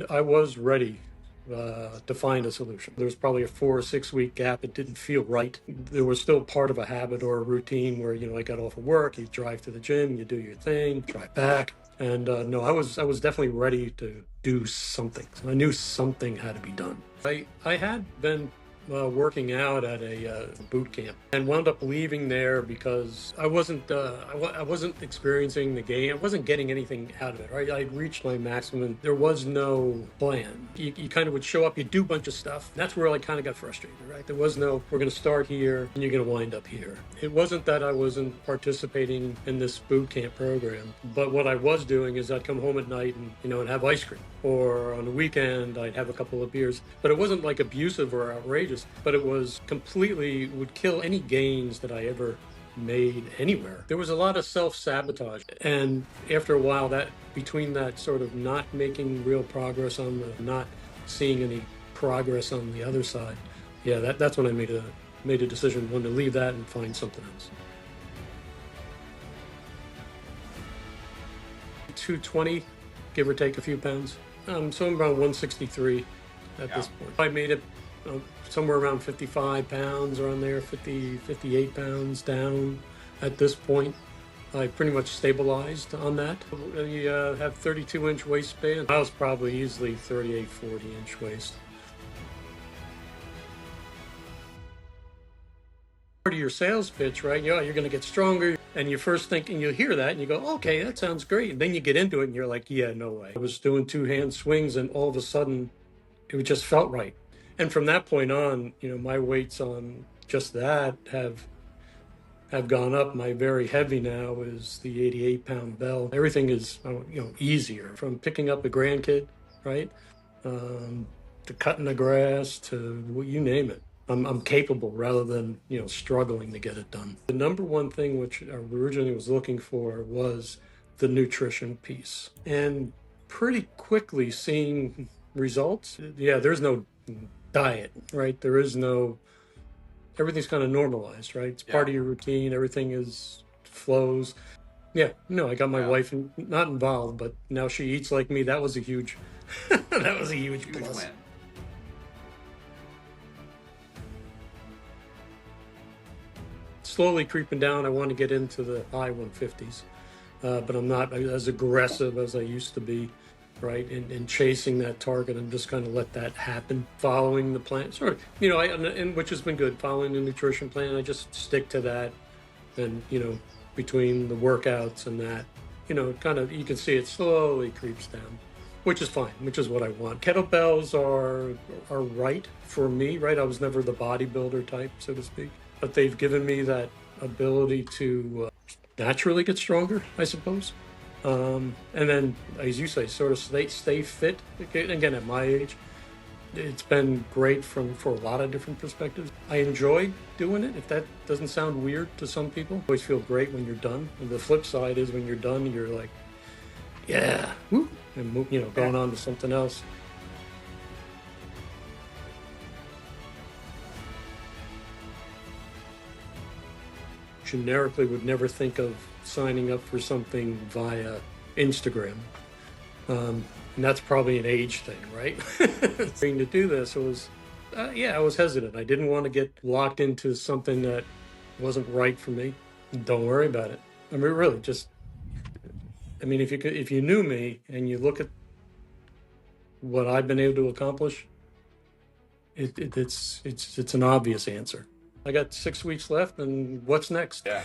I was ready to find a solution. There was probably a 4 or 6 week gap. It didn't feel right. There was still part of a habit or a routine where, I got off of work, you drive to the gym, you do your thing, drive back. And no, I was definitely ready to do something. I knew something had to be done. I had been working out at a boot camp and wound up leaving there because I wasn't experiencing the gain. I wasn't getting anything out of it. Right, I reached my maximum. There was no plan. You kind of would show up, you do a bunch of stuff. That's where I kind of got frustrated. Right, there was no, we're going to start here and you're going to wind up here. It wasn't that I wasn't participating in this boot camp program, but what I was doing is I'd come home at night and have ice cream, or on the weekend I'd have a couple of beers. But it wasn't like abusive or outrageous, but it was completely, would kill any gains that I ever made anywhere. There was a lot of self-sabotage, and after a while, that between that sort of not making real progress on the, not seeing any progress on the other side, yeah, that's when I made a decision, one, to leave that and find something else. 220, give or take a few pounds. So I'm around 163 at this point. I made it somewhere around 55 pounds, around there, 50, 58 pounds down at this point. I pretty much stabilized on that. I have 32-inch waistband. I was probably easily 38, 40-inch waist. Part of your sales pitch, right? You're going to get stronger, and you first think, and you hear that, and you go, okay, that sounds great. And then you get into it, and you're like, yeah, no way. I was doing two-hand swings, and all of a sudden, it just felt right. And from that point on, my weights on just that have gone up. My very heavy now is the 88-pound bell. Everything is, easier, from picking up a grandkid, right, to cutting the grass, to you name it. I'm capable rather than, struggling to get it done. The number one thing which I originally was looking for was the nutrition piece. And pretty quickly seeing results. Yeah, there's no diet, right? There is no, everything's kind of normalized, right? It's part of your routine. Everything flows. Yeah, no, I got my wife not involved, but now she eats like me. That was a huge, that was a huge plus. Win. Slowly creeping down. I want to get into the high 150s, but I'm not as aggressive as I used to be, right? And chasing that target, and just kind of let that happen. Following the plan, sort of, and which has been good. Following the nutrition plan, I just stick to that, and between the workouts and that, kind of, you can see it slowly creeps down, which is fine, which is what I want. Kettlebells are right for me, right? I was never the bodybuilder type, so to speak. But they've given me that ability to naturally get stronger, I suppose. And then, as you say, sort of stay fit. Again, at my age, it's been great for a lot of different perspectives. I enjoy doing it. If that doesn't sound weird to some people, I always feel great when you're done. And the flip side is when you're done, you're like, yeah, woo, and going on to something else. Generically would never think of signing up for something via Instagram. And that's probably an age thing, right? To do this, it was, I was hesitant. I didn't want to get locked into something that wasn't right for me. Don't worry about it. I mean, really, if you knew me and you look at what I've been able to accomplish, it's an obvious answer. I got 6 weeks left, and what's next? Yeah.